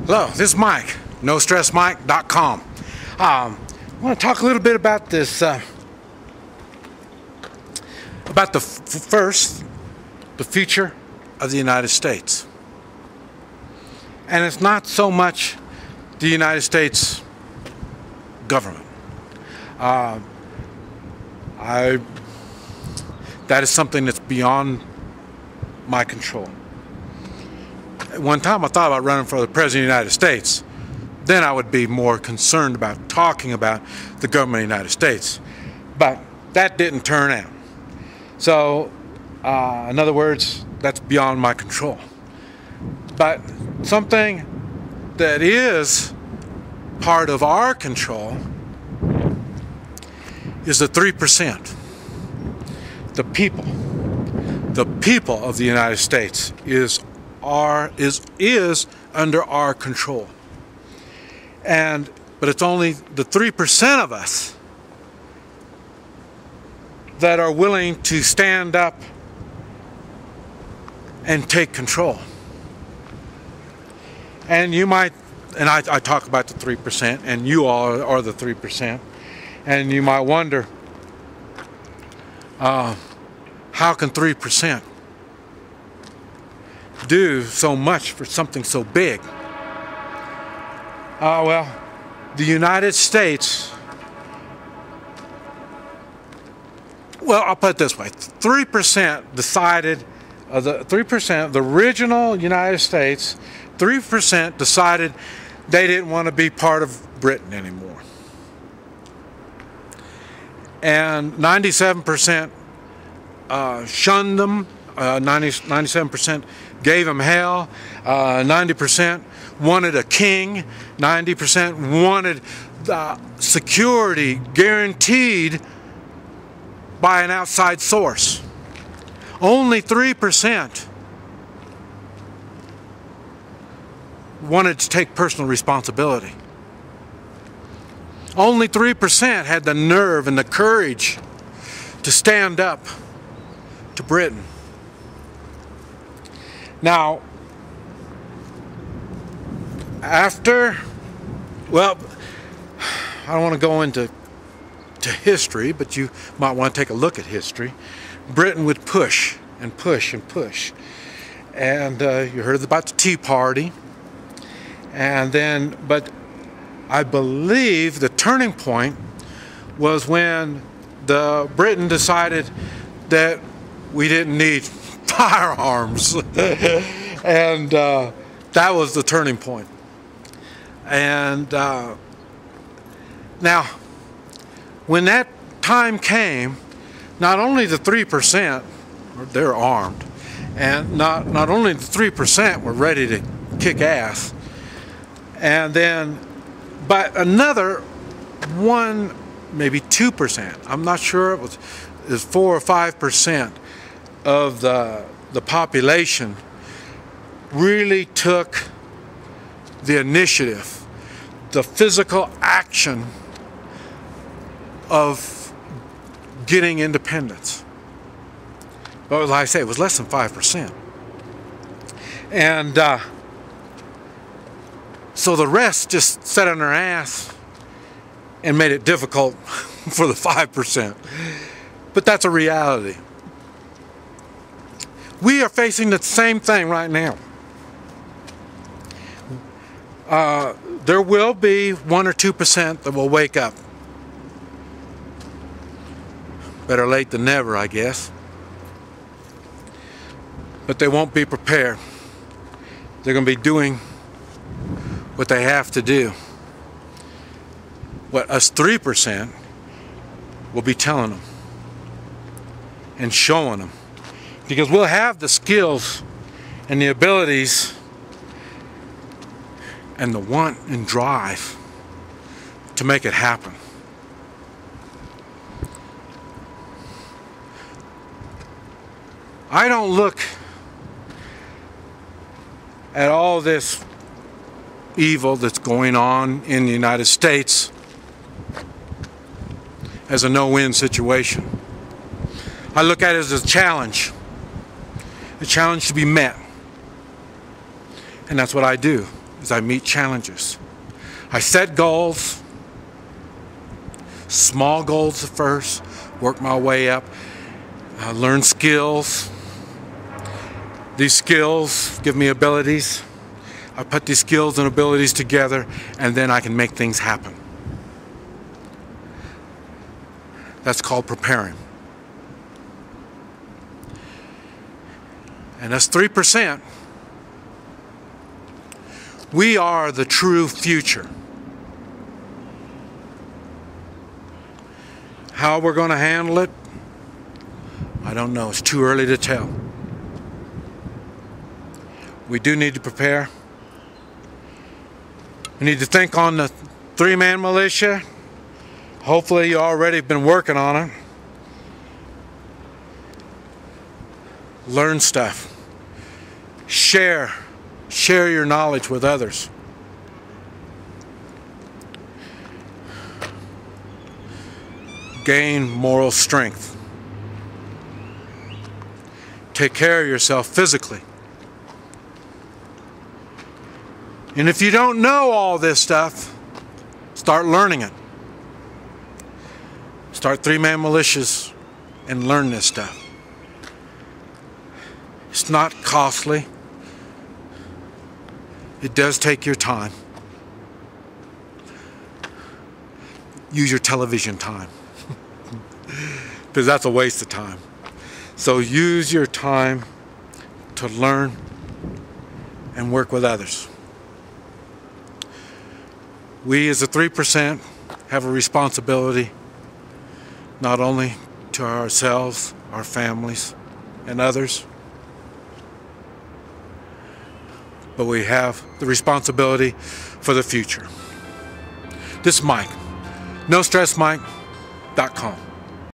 Hello, this is Mike, NoStressMike.com. I want to talk a little bit about this, about the future of the United States. And it's not so much the United States government. That is something that's beyond my control. At one time I thought about running for the President of the United States. Then I would be more concerned about talking about the government of the United States. But that didn't turn out. So, in other words, that's beyond my control. But something that is part of our control is the 3%. The people of the United States is under our control. But it's only the 3% of us that are willing to stand up and take control. And you might, and I talk about the 3%, and you all are the 3%, and you might wonder, how can 3% do so much for something so big? Well, the United States, well, I'll put it this way, 3% decided, the 3% of the original United States, 3% decided they didn't want to be part of Britain anymore. And 97% shunned them, 97% gave them hell, 90% wanted a king, 90% wanted security guaranteed by an outside source. Only 3% wanted to take personal responsibility. Only 3% had the nerve and the courage to stand up to Britain. Now, well, I don't want to go into history, but you might want to take a look at history. Britain would push and push and push. And you heard about the Tea Party. And then, but I believe the turning point was when Britain decided that we didn't need firearms. And that was the turning point. And now, when that time came, not only the 3%, they're armed, and not only the 3% were ready to kick ass, and then, but another 1, maybe 2%, I'm not sure, it was 4 or 5% of the population really took the initiative, the physical action of getting independence. But like I say, it was less than 5%. And so the rest just sat on their ass and made it difficult for the 5%. But that's a reality. We are facing the same thing right now. There will be 1 or 2% that will wake up. Better late than never, I guess. But they won't be prepared. They're going to be doing what they have to do. What us 3% will be telling them and showing them. Because we'll have the skills and the abilities and the want and drive to make it happen. I don't look at all this evil that's going on in the United States as a no-win situation. I look at it as a challenge to be met. And that's what I do. as I meet challenges. I set goals, small goals at first, work my way up, learn skills. These skills give me abilities. I put these skills and abilities together, and then I can make things happen. That's called preparing. And us 3%, we are the true future. How we're going to handle it, I don't know. It's too early to tell. We do need to prepare. We need to think on the 3-man militia. Hopefully you already been working on it. Learn stuff. Share your knowledge with others. Gain moral strength. Take care of yourself physically. And if you don't know all this stuff, start learning it. Start 3-man militias and learn this stuff. It's not costly. It does take your time. Use your television time. Because that's a waste of time. So use your time to learn and work with others. We as the 3% have a responsibility not only to ourselves, our families, and others, but we have the responsibility for the future. This is Mike, NoStressMike.com.